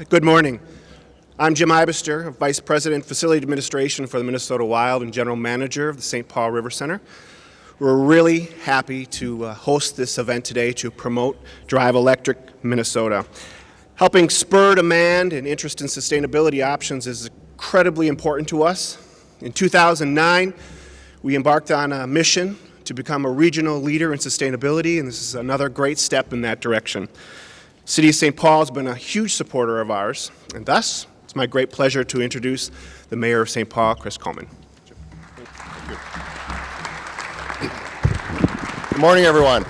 Good morning. I'm Jim Ibester, Vice President, Facility Administration for the Minnesota Wild and General Manager of the St. Paul River Center. We're really happy to host this event today to promote Drive Electric Minnesota. Helping spur demand and interest in sustainability options is incredibly important to us. In 2009, we embarked on a mission to become a regional leader in sustainability, and this is another great step in that direction. City of St. Paul has been a huge supporter of ours, and thus it's my great pleasure to introduce the Mayor of St. Paul, Chris Coleman. Good morning, everyone.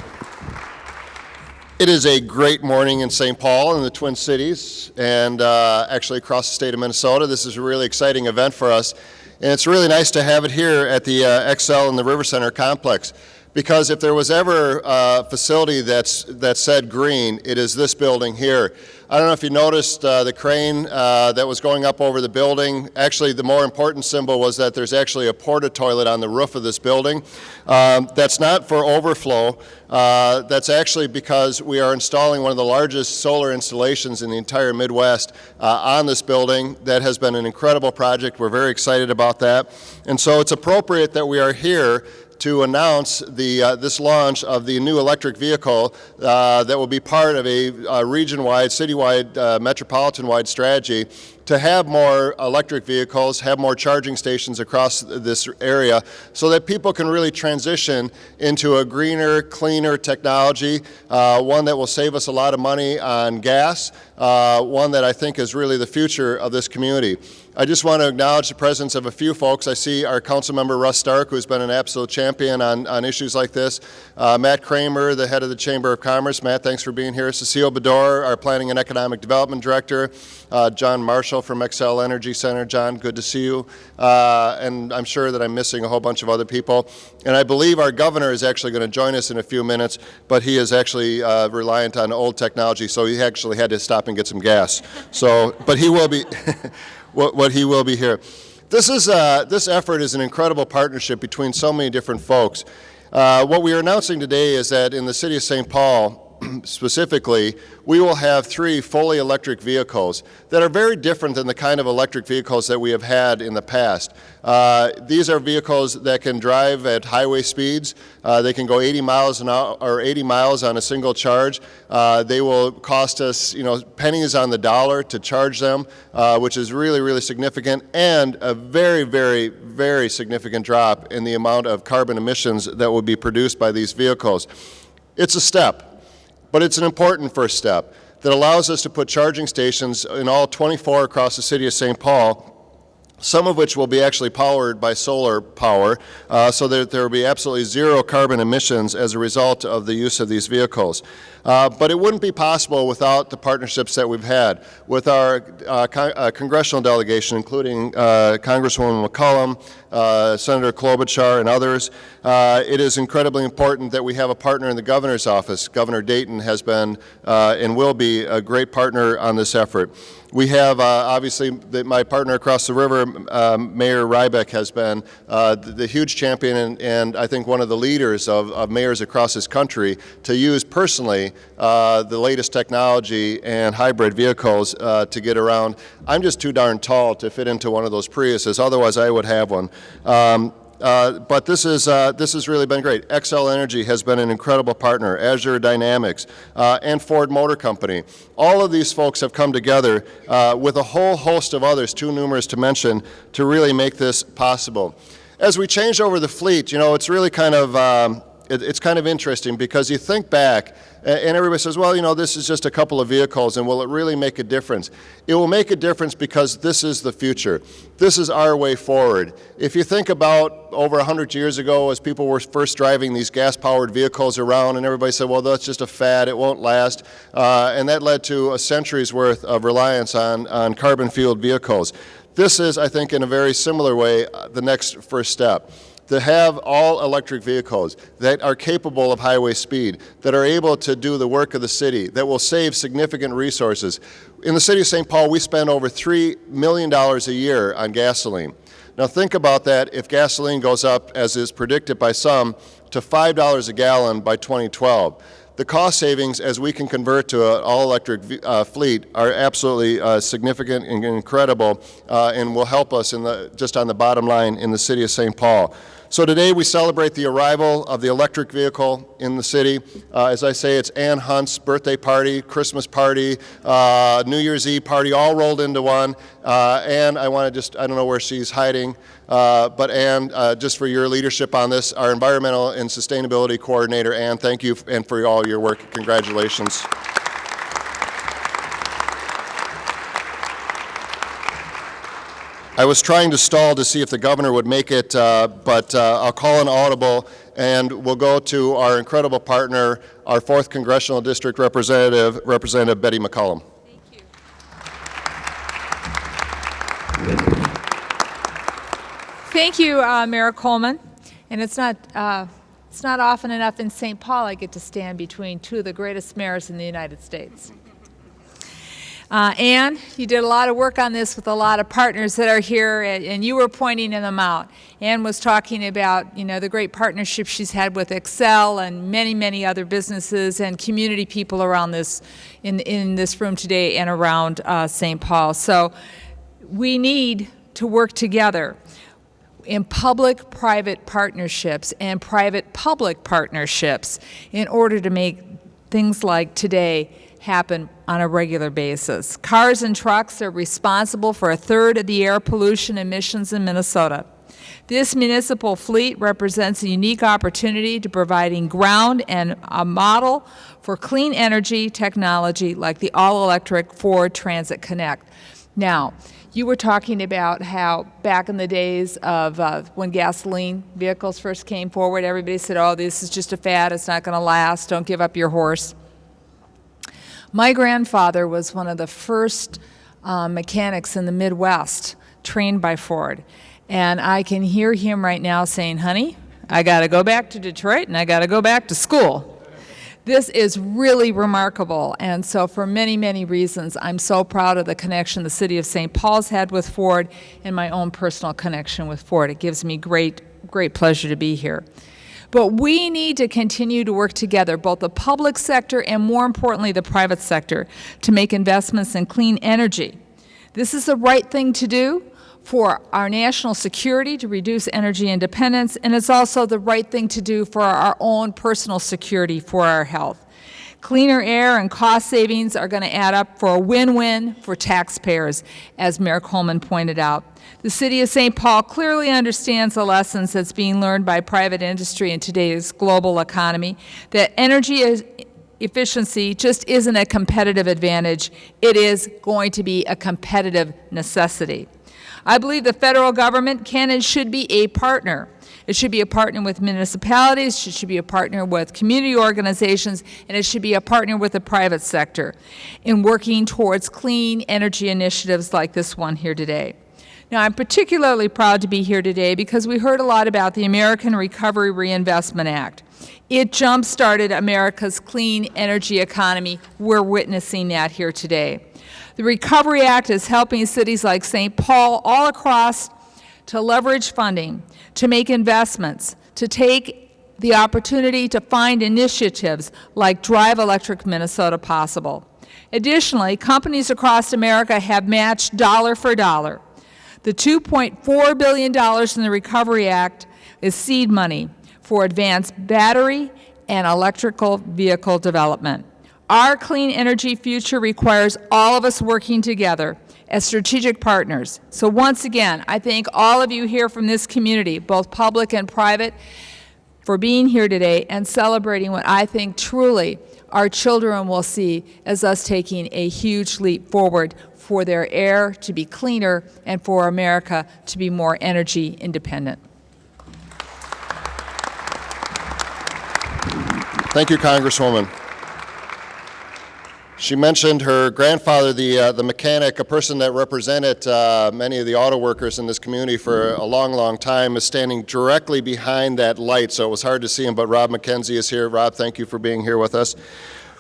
It is a great morning in St. Paul and the Twin Cities, and actually across the state of Minnesota. This is a really exciting event for us, and it's really nice to have it here at the Xcel and the River Center complex. Because if there was ever a facility that said green, it is this building here. I don't know if you noticed the crane that was going up over the building. Actually, the more important symbol was that there's actually a porta toilet on the roof of this building. That's not for overflow. That's actually because we are installing one of the largest solar installations in the entire Midwest on this building. That has been an incredible project. We're very excited about that. And so it's appropriate that we are here to announce this launch of the new electric vehicle that will be part of a region-wide, city-wide, metropolitan-wide strategy to have more electric vehicles, have more charging stations across this area so that people can really transition into a greener, cleaner technology, one that will save us a lot of money on gas, one that I think is really the future of this community. I just want to acknowledge the presence of a few folks. I see our council member Russ Stark, who's been an absolute champion on issues like this. Matt Kramer, the head of the Chamber of Commerce. Matt, thanks for being here. Cecile Bedore, our Planning and Economic Development Director. John Marshall from Xcel Energy Center. John, good to see you. And I'm sure that I'm missing a whole bunch of other people. And I believe our governor is actually going to join us in a few minutes, but he is actually reliant on old technology, so he actually had to stop and get some gas. So, but he will be. What he will be here. This effort is an incredible partnership between so many different folks. What we are announcing today is that in the city of St. Paul, specifically, we will have 3 fully electric vehicles that are very different than the kind of electric vehicles that we have had in the past. These are vehicles that can drive at highway speeds. They can go 80 miles an hour or 80 miles on a single charge. They will cost us, pennies on the dollar to charge them, which is really, really significant, and a very, very, very significant drop in the amount of carbon emissions that will be produced by these vehicles. It's a step. But it's an important first step that allows us to put charging stations in all 24 across the city of St. Paul, some of which will be actually powered by solar power, so that there will be absolutely zero carbon emissions as a result of the use of these vehicles. But it wouldn't be possible without the partnerships that we've had with our congressional delegation, including Congresswoman McCollum, Senator Klobuchar, and others. It is incredibly important that we have a partner in the governor's office. Governor Dayton has been and will be a great partner on this effort. We have, obviously, my partner across the river, Mayor Rybeck, has been the huge champion and I think one of the leaders of mayors across this country to use personally the latest technology and hybrid vehicles to get around. I'm just too darn tall to fit into one of those Priuses, otherwise I would have one. But this has really been great. Xcel Energy has been an incredible partner, Azure Dynamics, and Ford Motor Company. All of these folks have come together with a whole host of others, too numerous to mention, to really make this possible. As we change over the fleet, it's really kind of it's kind of interesting because you think back and everybody says, well, this is just a couple of vehicles and will it really make a difference? It will make a difference because this is the future. This is our way forward. If you think about over 100 years ago as people were first driving these gas-powered vehicles around and everybody said, well, that's just a fad, it won't last. And that led to a century's worth of reliance on carbon-fueled vehicles. This is, I think, in a very similar way, the next first step. To have all electric vehicles that are capable of highway speed, that are able to do the work of the city, that will save significant resources. In the city of St. Paul, we spend over $3 million a year on gasoline. Now think about that if gasoline goes up, as is predicted by some, to $5 a gallon by 2012. the cost savings as we can convert to an all-electric fleet are absolutely significant and incredible, and will help us just on the bottom line in the city of St. Paul. So today we celebrate the arrival of the electric vehicle in the city. As I say, it's Ann Hunt's birthday party, Christmas party, New Year's Eve party, all rolled into one. Ann, I want to I don't know where she's hiding, but Ann, just for your leadership on this, our environmental and sustainability coordinator, Ann, thank you, and for all your work. Congratulations. I was trying to stall to see if the governor would make it, but I'll call an audible, and we'll go to our incredible partner, our 4th Congressional District Representative, Representative Betty McCollum. Thank you, Mayor Coleman. And it's not often enough in St. Paul I get to stand between two of the greatest mayors in the United States. Ann, you did a lot of work on this with a lot of partners that are here, and you were pointing them out. Ann was talking about, the great partnership she's had with Xcel and many, many other businesses and community people around this, in this room today and around St. Paul. So we need to work together in public-private partnerships and private-public partnerships in order to make things like today happen on a regular basis. Cars and trucks are responsible for 1/3 of the air pollution emissions in Minnesota. This municipal fleet represents a unique opportunity to providing ground and a model for clean energy technology like the all-electric Ford Transit Connect. Now, you were talking about how back in the days of when gasoline vehicles first came forward, everybody said, oh, this is just a fad, it's not going to last, don't give up your horse. My grandfather was one of the first mechanics in the Midwest trained by Ford. And I can hear him right now saying, honey, I got to go back to Detroit and I got to go back to school. This is really remarkable. And so for many, many reasons, I'm so proud of the connection the city of St. Paul's had with Ford and my own personal connection with Ford. It gives me great pleasure to be here. But we need to continue to work together, both the public sector and, more importantly, the private sector, to make investments in clean energy. This is the right thing to do for our national security, to reduce energy independence, and it's also the right thing to do for our own personal security, for our health. Cleaner air and cost savings are going to add up for a win-win for taxpayers, as Mayor Coleman pointed out. The city of St. Paul clearly understands the lessons that's being learned by private industry in today's global economy, that energy efficiency just isn't a competitive advantage, it is going to be a competitive necessity. I believe the federal government can and should be a partner. It should be a partner with municipalities, it should be a partner with community organizations, and it should be a partner with the private sector in working towards clean energy initiatives like this one here today. Now, I'm particularly proud to be here today because we heard a lot about the American Recovery Reinvestment Act. It jump-started America's clean energy economy. We're witnessing that here today. The Recovery Act is helping cities like St. Paul all across to leverage funding, to make investments, to take the opportunity to find initiatives like Drive Electric Minnesota possible. Additionally, companies across America have matched dollar for dollar. The $2.4 billion in the Recovery Act is seed money for advanced battery and electrical vehicle development. Our clean energy future requires all of us working together as strategic partners. So once again, I thank all of you here from this community, both public and private, for being here today and celebrating what I think truly our children will see as us taking a huge leap forward for their air to be cleaner and for America to be more energy independent. Thank you, Congresswoman. She mentioned her grandfather, the mechanic, a person that represented many of the auto workers in this community for a long, long time, is standing directly behind that light, so it was hard to see him, but Rob McKenzie is here. Rob, thank you for being here with us.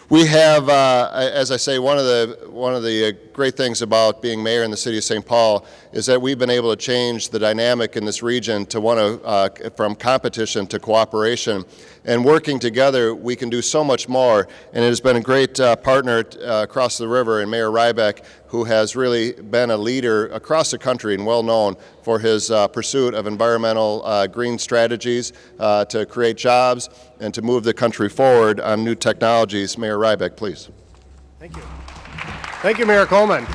We have, as I say, one of the great things about being mayor in the city of St. Paul is that we've been able to change the dynamic in this region to from competition to cooperation. And working together, we can do so much more. And it has been a great partner across the river in Mayor Rybeck, who has really been a leader across the country and well known for his pursuit of environmental green strategies to create jobs and to move the country forward on new technologies. Mayor Rybeck, please. Thank you. Thank you, Mayor Coleman.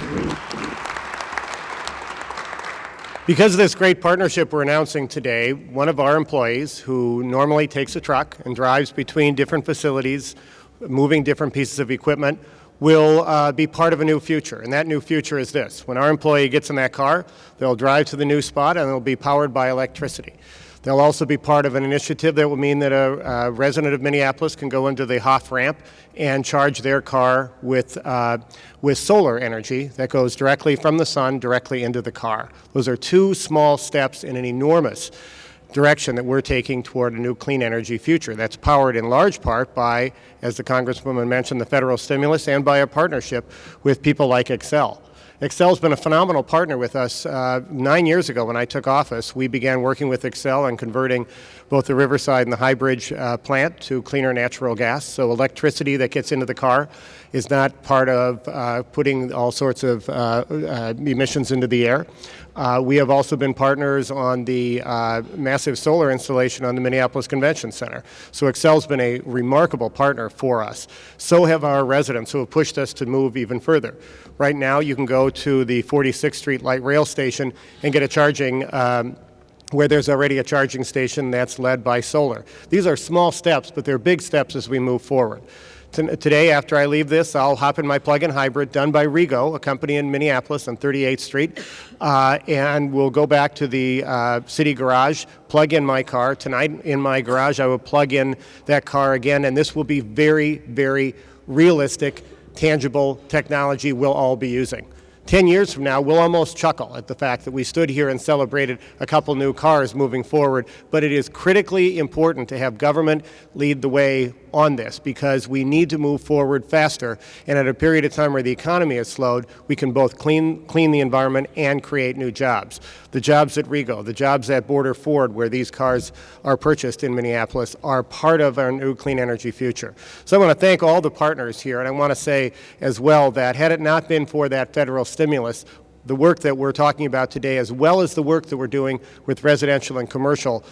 Because of this great partnership we're announcing today, one of our employees who normally takes a truck and drives between different facilities, moving different pieces of equipment, will be part of a new future. And that new future is this. When our employee gets in that car, they'll drive to the new spot and they'll be powered by electricity. They'll also be part of an initiative that will mean that a resident of Minneapolis can go into the Hoff ramp and charge their car with solar energy that goes directly from the sun directly into the car. Those are two small steps in an enormous direction that we're taking toward a new clean energy future. That's powered in large part by, as the Congresswoman mentioned, the federal stimulus and by a partnership with people like Xcel. Xcel's been a phenomenal partner with us. 9 years ago when I took office, we began working with Xcel on converting both the Riverside and the High Bridge plant to cleaner natural gas. So electricity that gets into the car is not part of putting all sorts of emissions into the air. We have also been partners on the massive solar installation on the Minneapolis Convention Center. So Xcel's been a remarkable partner for us. So have our residents who have pushed us to move even further. Right now you can go to the 46th Street Light Rail Station and get a charging where there's already a charging station that's led by solar. These are small steps, but they're big steps as we move forward. Today, after I leave this, I'll hop in my plug-in hybrid done by Rego, a company in Minneapolis on 38th Street, and we'll go back to the city garage, plug in my car. Tonight in my garage, I will plug in that car again, and this will be very, very realistic, tangible technology we'll all be using. 10 years from now, we'll almost chuckle at the fact that we stood here and celebrated a couple new cars moving forward, but it is critically important to have government lead the way on this because we need to move forward faster, and at a period of time where the economy has slowed, we can both clean the environment and create new jobs. The jobs at Rego, the jobs at Border Ford, where these cars are purchased in Minneapolis, are part of our new clean energy future. So I want to thank all the partners here, and I want to say as well that had it not been for that federal stimulus, the work that we're talking about today, as well as the work that we're doing with residential and commercial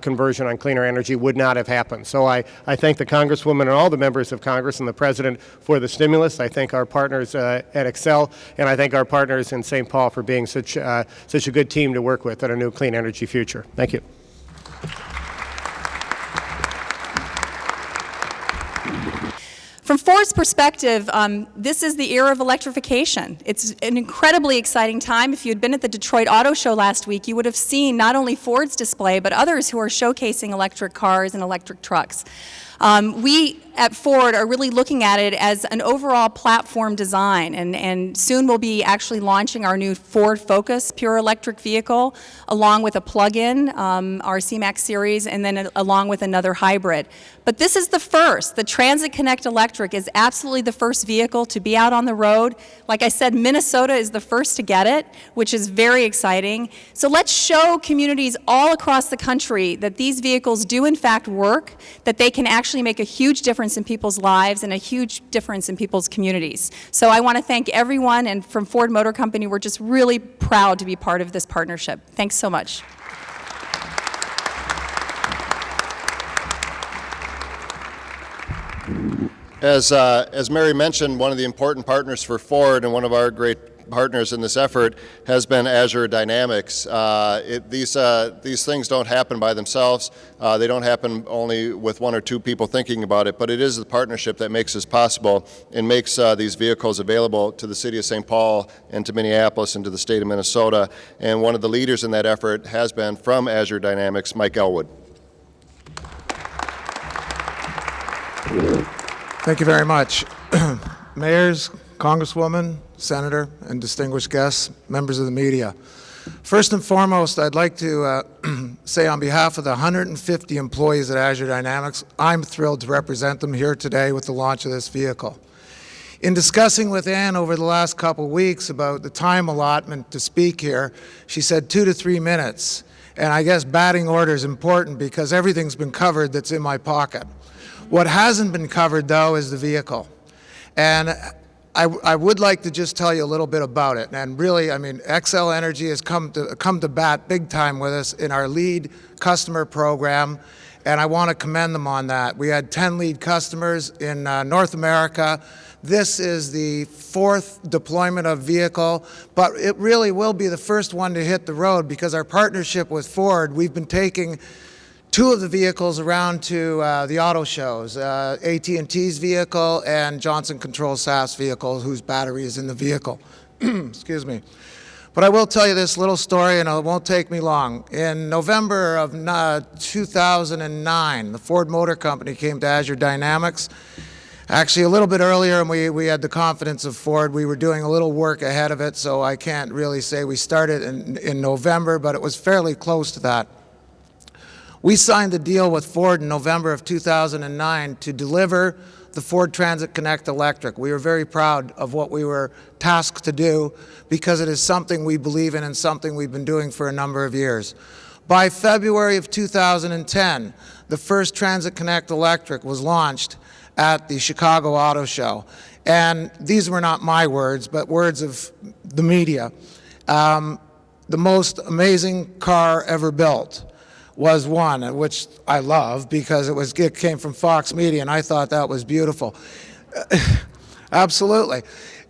conversion on cleaner energy, would not have happened. So I thank the Congresswoman and all the members of Congress and the President for the stimulus. I thank our partners at Xcel, and I thank our partners in St. Paul for being such a good team to work with on a new clean energy future. Thank you. From Ford's perspective, this is the era of electrification. It's an incredibly exciting time. If you had been at the Detroit Auto Show last week, you would have seen not only Ford's display, but others who are showcasing electric cars and electric trucks. We at Ford are really looking at it as an overall platform design, and soon we'll be actually launching our new Ford Focus pure electric vehicle along with a plug-in, our C-Max series, and then along with another hybrid. But this is the first. The Transit Connect Electric is absolutely the first vehicle to be out on the road. Like I said, Minnesota is the first to get it, which is very exciting. So let's show communities all across the country that these vehicles do in fact work, that they can actually make a huge difference in people's lives and a huge difference in people's communities. So I want to thank everyone, and from Ford Motor Company, we're just really proud to be part of this partnership. Thanks so much. As Mary mentioned, one of the important partners for Ford and one of our great partners in this effort has been Azure Dynamics. These things don't happen by themselves. They don't happen only with one or two people thinking about it, but it is the partnership that makes this possible and makes these vehicles available to the city of St. Paul and to Minneapolis and to the state of Minnesota. And one of the leaders in that effort has been from Azure Dynamics, Mike Elwood. Thank you very much. Mayors, Congresswoman, Senator, and distinguished guests, members of the media. First and foremost, I'd like to say on behalf of the 150 employees at Azure Dynamics, I'm thrilled to represent them here today with the launch of this vehicle. In discussing with Ann over the last couple of weeks about the time allotment to speak here, she said 2 to 3 minutes. And I guess batting order is important because everything's been covered that's in my pocket. What hasn't been covered, though, is the vehicle. And I would like to just tell you a little bit about it. And really, I mean, Xcel Energy has come to bat big time with us in our lead customer program, and I want to commend them on that. We had 10 lead customers in North America. This is the 4th deployment of vehicle, but it really will be the first one to hit the road because our partnership with Ford, we've been taking 2 of the vehicles around to the auto shows, AT&T's vehicle and Johnson Controls Staff's vehicle, whose battery is in the vehicle. Excuse me. But I will tell you this little story, and it won't take me long. In November of 2009, the Ford Motor Company came to Azure Dynamics. Actually, a little bit earlier, and we had the confidence of Ford. We were doing a little work ahead of it, so I can't really say we started in November, but it was fairly close to that. We signed the deal with Ford in November of 2009 to deliver the Ford Transit Connect Electric. We were very proud of what we were tasked to do because it is something we believe in and something we've been doing for a number of years. By February of 2010, the first Transit Connect Electric was launched at the Chicago Auto Show. And these were not my words, but words of the media. The most amazing car ever built was one, which I love because it came from Fox Media, and I thought that was beautiful. Absolutely.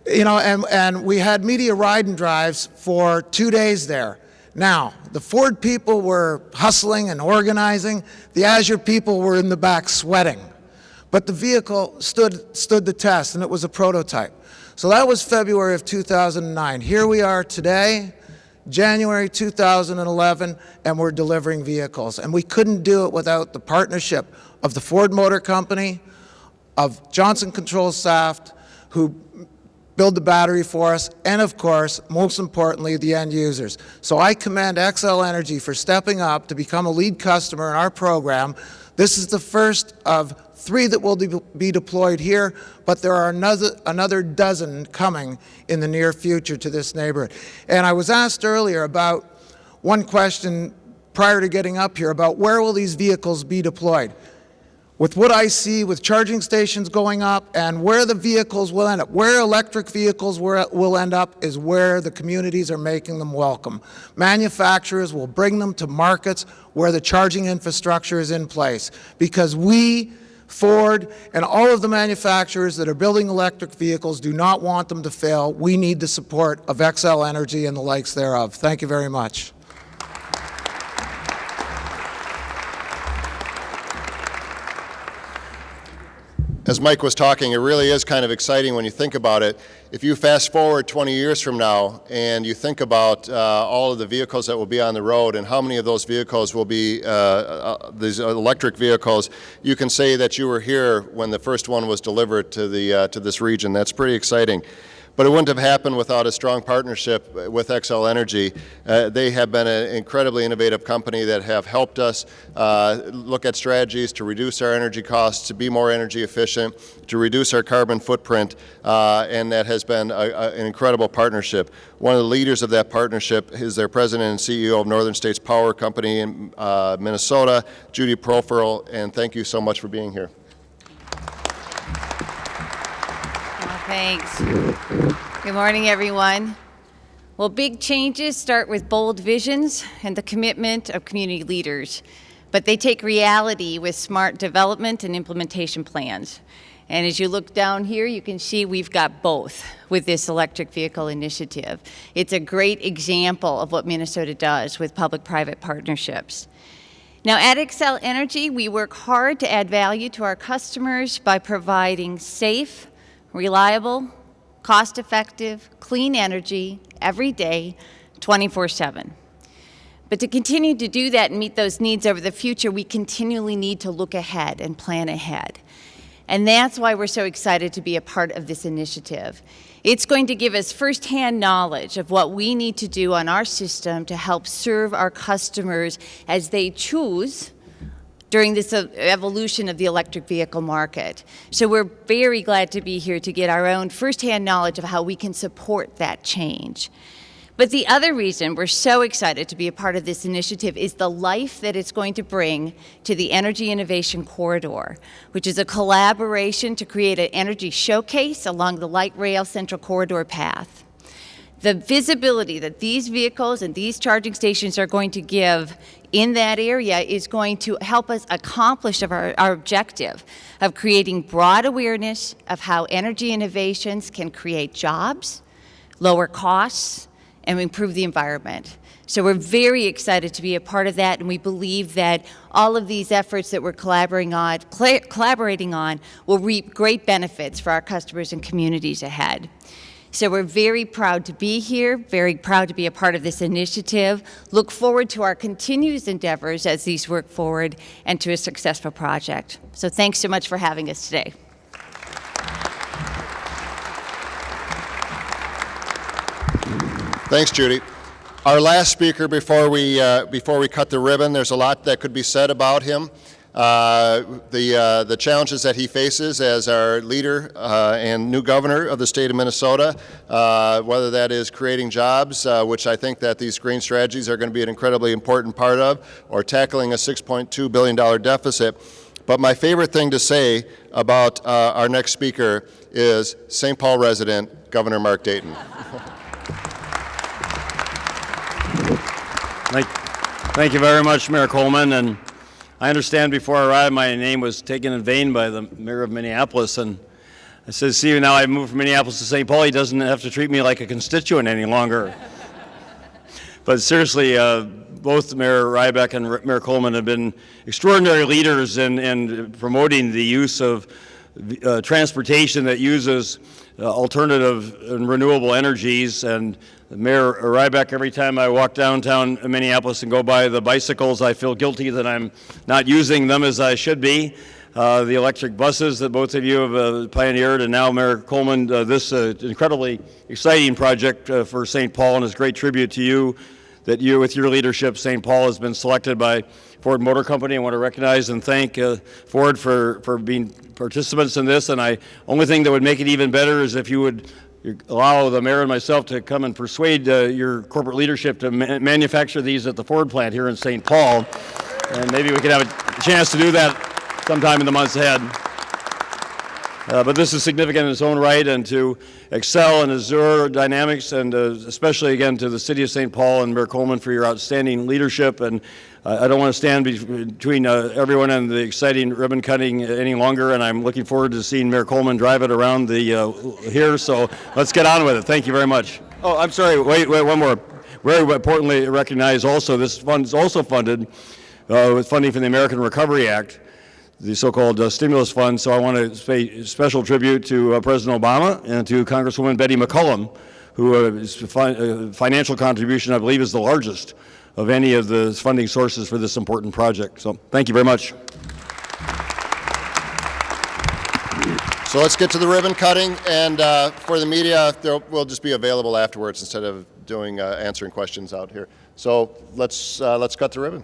You know, and we had media ride and drives for 2 days there. Now, the Ford people were hustling and organizing. The Azure people were in the back sweating. But the vehicle stood the test, and it was a prototype. So that was February of 2009. Here we are today, January 2011, and we're delivering vehicles. And we couldn't do it without the partnership of the Ford Motor Company, of Johnson Controls Staff, who build the battery for us, and of course, most importantly, the end users. So I commend Xcel Energy for stepping up to become a lead customer in our program. This is the first of 3 that will be deployed here, but there are another dozen coming in the near future to this neighborhood. And I was asked earlier about one question prior to getting up here about where will these vehicles be deployed. With what I see with charging stations going up and where the vehicles will end up, where electric vehicles will end up is where the communities are making them welcome. Manufacturers will bring them to markets where the charging infrastructure is in place because we, Ford, and all of the manufacturers that are building electric vehicles do not want them to fail. We need the support of Xcel Energy and the likes thereof. Thank you very much. As Mike was talking, it really is kind of exciting when you think about it. If you fast forward 20 years from now and you think about all of the vehicles that will be on the road and how many of those vehicles will be these electric vehicles, you can say that you were here when the first one was delivered to this region. That's pretty exciting. But it wouldn't have happened without a strong partnership with Xcel Energy. They have been an incredibly innovative company that have helped us look at strategies to reduce our energy costs, to be more energy efficient, to reduce our carbon footprint, and that has been an incredible partnership. One of the leaders of that partnership is their president and CEO of Northern States Power Company in Minnesota, Judy Profferl, and thank you so much for being here. Thanks. Good morning, everyone. Well, big changes start with bold visions and the commitment of community leaders, but they take reality with smart development and implementation plans. And as you look down here, you can see we've got both with this electric vehicle initiative. It's a great example of what Minnesota does with public-private partnerships. Now, at Xcel Energy, we work hard to add value to our customers by providing safe, reliable, cost-effective, clean energy every day, 24/7. But to continue to do that and meet those needs over the future, we continually need to look ahead and plan ahead. And that's why we're so excited to be a part of this initiative. It's going to give us firsthand knowledge of what we need to do on our system to help serve our customers as they choose during this evolution of the electric vehicle market. So we're very glad to be here to get our own firsthand knowledge of how we can support that change. But the other reason we're so excited to be a part of this initiative is the life that it's going to bring to the Energy Innovation Corridor, which is a collaboration to create an energy showcase along the light rail central corridor path. The visibility that these vehicles and these charging stations are going to give in that area is going to help us accomplish our objective of creating broad awareness of how energy innovations can create jobs, lower costs, and improve the environment. So we're very excited to be a part of that, and we believe that all of these efforts that we're collaborating on will reap great benefits for our customers and communities ahead. So we're very proud to be here, very proud to be a part of this initiative. Look forward to our continued endeavors as these work forward and to a successful project. So thanks so much for having us today. Thanks, Judy. Our last speaker before we cut the ribbon, there's a lot that could be said about him. The challenges that he faces as our leader and new governor of the state of Minnesota, whether that is creating jobs, which I think that these green strategies are going to be an incredibly important part of, or tackling a $6.2 billion deficit. But my favorite thing to say about our next speaker is St. Paul resident, Governor Mark Dayton. Thank you very much, Mayor Coleman. And I understand before I arrived, my name was taken in vain by the mayor of Minneapolis. And I said, see, now I moved from Minneapolis to St. Paul. He doesn't have to treat me like a constituent any longer. But seriously, both Mayor Rybeck and Mayor Coleman have been extraordinary leaders in promoting the use of transportation that uses alternative and renewable energies. And Mayor Rybeck, every time I walk downtown Minneapolis and go by the bicycles, I feel guilty that I'm not using them as I should be. The electric buses that both of you have pioneered, and now Mayor Coleman, this incredibly exciting project for St. Paul, and it's a great tribute to you that you, with your leadership, St. Paul has been selected by Ford Motor Company. I want to recognize and thank Ford for being participants in this, and only thing that would make it even better is if you would allow the mayor and myself to come and persuade your corporate leadership to manufacture these at the Ford plant here in St. Paul, and maybe we could have a chance to do that sometime in the months ahead. But this is significant in its own right, and to Xcel and Azure Dynamics, and especially again to the City of St. Paul and Mayor Coleman for your outstanding leadership. And I don't want to stand between everyone and the exciting ribbon cutting any longer, and I'm looking forward to seeing Mayor Coleman drive it around here. So let's get on with it. Thank you very much. Oh, I'm sorry. Wait, one more. Very importantly, recognize also this fund is also funded with funding from the American Recovery Act, the so-called stimulus fund. So I want to pay special tribute to President Obama and to Congresswoman Betty McCollum, whose financial contribution, I believe, is the largest of any of the funding sources for this important project. So thank you very much. So let's get to the ribbon cutting, and for the media, we'll just be available afterwards instead of doing answering questions out here. So let's cut the ribbon.